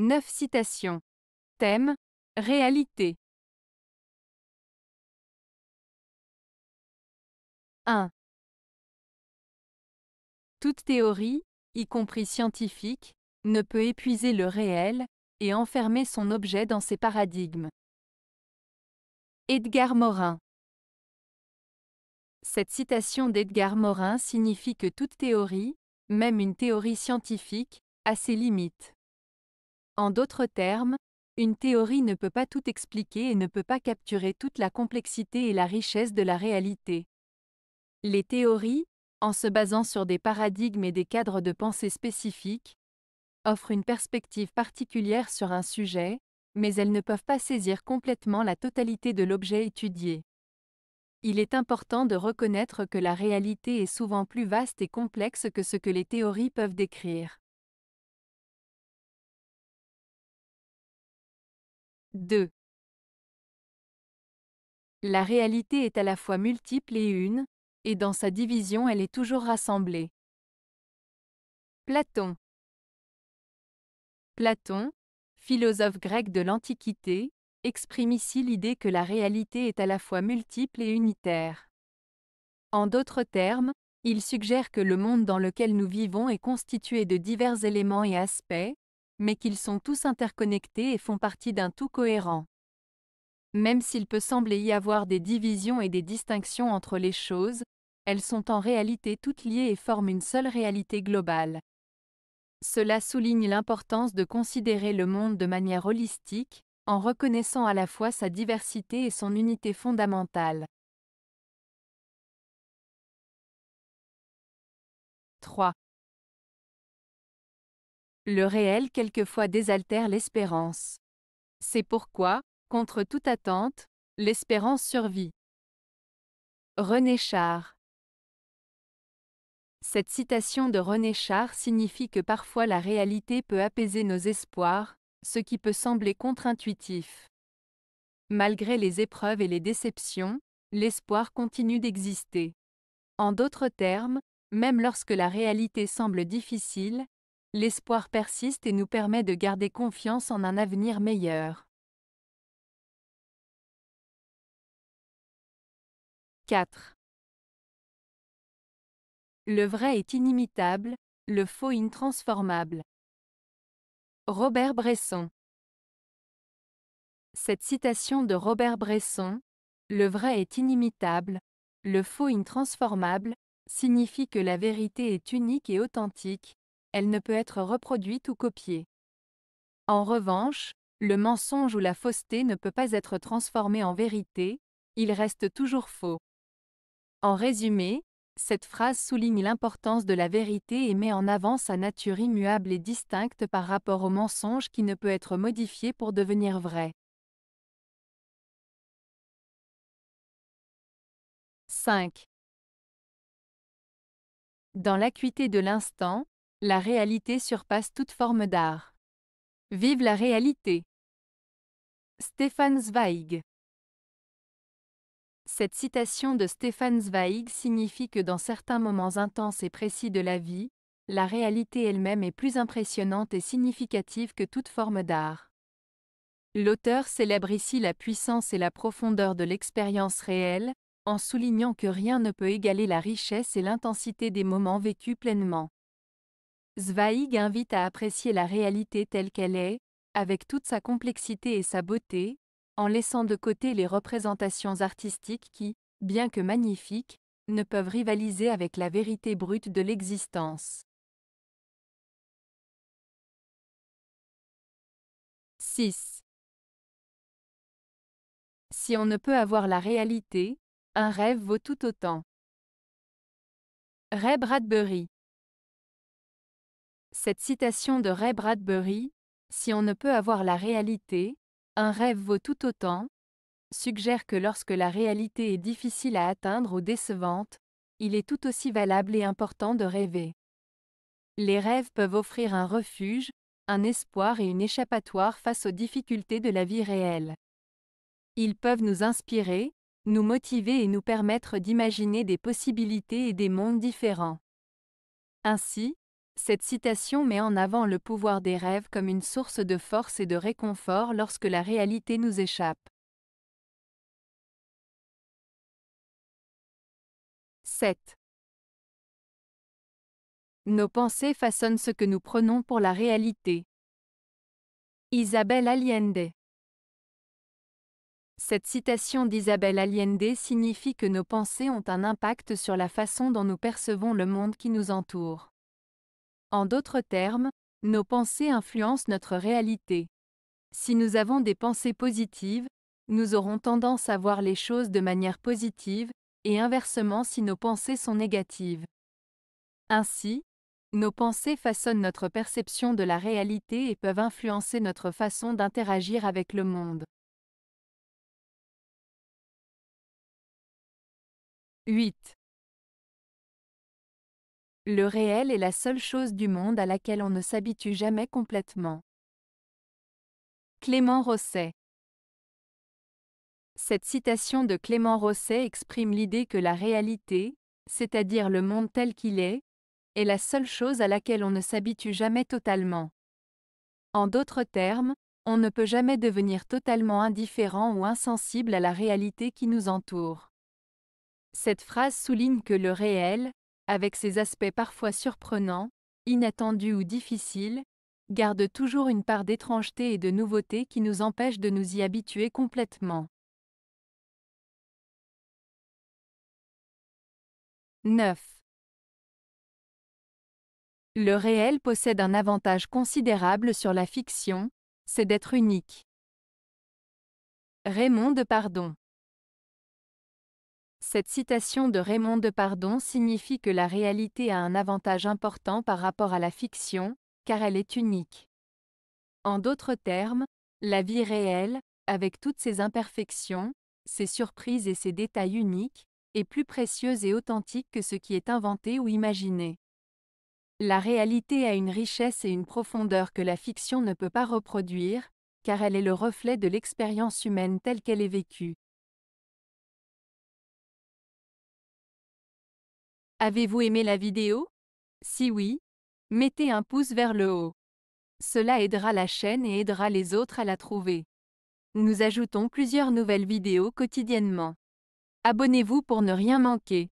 9 citations. Thème: réalité. 1. Toute théorie, y compris scientifique, ne peut épuiser le réel et enfermer son objet dans ses paradigmes. Edgar Morin. Cette citation d'Edgar Morin signifie que toute théorie, même une théorie scientifique, a ses limites. En d'autres termes, une théorie ne peut pas tout expliquer et ne peut pas capturer toute la complexité et la richesse de la réalité. Les théories, en se basant sur des paradigmes et des cadres de pensée spécifiques, offrent une perspective particulière sur un sujet, mais elles ne peuvent pas saisir complètement la totalité de l'objet étudié. Il est important de reconnaître que la réalité est souvent plus vaste et complexe que ce que les théories peuvent décrire. 2. La réalité est à la fois multiple et une, et dans sa division elle est toujours rassemblée. Platon. Platon, philosophe grec de l'Antiquité, exprime ici l'idée que la réalité est à la fois multiple et unitaire. En d'autres termes, il suggère que le monde dans lequel nous vivons est constitué de divers éléments et aspects, mais qu'ils sont tous interconnectés et font partie d'un tout cohérent. Même s'il peut sembler y avoir des divisions et des distinctions entre les choses, elles sont en réalité toutes liées et forment une seule réalité globale. Cela souligne l'importance de considérer le monde de manière holistique, en reconnaissant à la fois sa diversité et son unité fondamentale. 3. Le réel quelquefois désaltère l'espérance. C'est pourquoi, contre toute attente, l'espérance survit. René Char. Cette citation de René Char signifie que parfois la réalité peut apaiser nos espoirs, ce qui peut sembler contre-intuitif. Malgré les épreuves et les déceptions, l'espoir continue d'exister. En d'autres termes, même lorsque la réalité semble difficile, l'espoir persiste et nous permet de garder confiance en un avenir meilleur. 4. Le vrai est inimitable, le faux intransformable. Robert Bresson. Cette citation de Robert Bresson, « Le vrai est inimitable, le faux intransformable », signifie que la vérité est unique et authentique, elle ne peut être reproduite ou copiée. En revanche, le mensonge ou la fausseté ne peut pas être transformé en vérité, il reste toujours faux. En résumé, cette phrase souligne l'importance de la vérité et met en avant sa nature immuable et distincte par rapport au mensonge qui ne peut être modifié pour devenir vrai. 5. Dans l'acuité de l'instant, la réalité surpasse toute forme d'art. Vive la réalité! Stefan Zweig. Cette citation de Stefan Zweig signifie que dans certains moments intenses et précis de la vie, la réalité elle-même est plus impressionnante et significative que toute forme d'art. L'auteur célèbre ici la puissance et la profondeur de l'expérience réelle, en soulignant que rien ne peut égaler la richesse et l'intensité des moments vécus pleinement. Zweig invite à apprécier la réalité telle qu'elle est, avec toute sa complexité et sa beauté, en laissant de côté les représentations artistiques qui, bien que magnifiques, ne peuvent rivaliser avec la vérité brute de l'existence. 6. Si on ne peut avoir la réalité, un rêve vaut tout autant. Ray Bradbury. Cette citation de Ray Bradbury, « Si on ne peut avoir la réalité, un rêve vaut tout autant », suggère que lorsque la réalité est difficile à atteindre ou décevante, il est tout aussi valable et important de rêver. Les rêves peuvent offrir un refuge, un espoir et une échappatoire face aux difficultés de la vie réelle. Ils peuvent nous inspirer, nous motiver et nous permettre d'imaginer des possibilités et des mondes différents. Ainsi, Cette citation met en avant le pouvoir des rêves comme une source de force et de réconfort lorsque la réalité nous échappe. 7. Nos pensées façonnent ce que nous prenons pour la réalité. Isabelle Allende. Cette citation d'Isabelle Allende signifie que nos pensées ont un impact sur la façon dont nous percevons le monde qui nous entoure. En d'autres termes, nos pensées influencent notre réalité. Si nous avons des pensées positives, nous aurons tendance à voir les choses de manière positive, et inversement si nos pensées sont négatives. Ainsi, nos pensées façonnent notre perception de la réalité et peuvent influencer notre façon d'interagir avec le monde. 8. Le réel est la seule chose du monde à laquelle on ne s'habitue jamais complètement. Clément Rosset. Cette citation de Clément Rosset exprime l'idée que la réalité, c'est-à-dire le monde tel qu'il est la seule chose à laquelle on ne s'habitue jamais totalement. En d'autres termes, on ne peut jamais devenir totalement indifférent ou insensible à la réalité qui nous entoure. Cette phrase souligne que le réel, avec ses aspects parfois surprenants, inattendus ou difficiles, garde toujours une part d'étrangeté et de nouveauté qui nous empêche de nous y habituer complètement. 9. Le réel possède un avantage considérable sur la fiction, c'est d'être unique. Raymond Depardon. Cette citation de Raymond Depardon signifie que la réalité a un avantage important par rapport à la fiction, car elle est unique. En d'autres termes, la vie réelle, avec toutes ses imperfections, ses surprises et ses détails uniques, est plus précieuse et authentique que ce qui est inventé ou imaginé. La réalité a une richesse et une profondeur que la fiction ne peut pas reproduire, car elle est le reflet de l'expérience humaine telle qu'elle est vécue. Avez-vous aimé la vidéo? Si oui, mettez un pouce vers le haut. Cela aidera la chaîne et aidera les autres à la trouver. Nous ajoutons plusieurs nouvelles vidéos quotidiennement. Abonnez-vous pour ne rien manquer.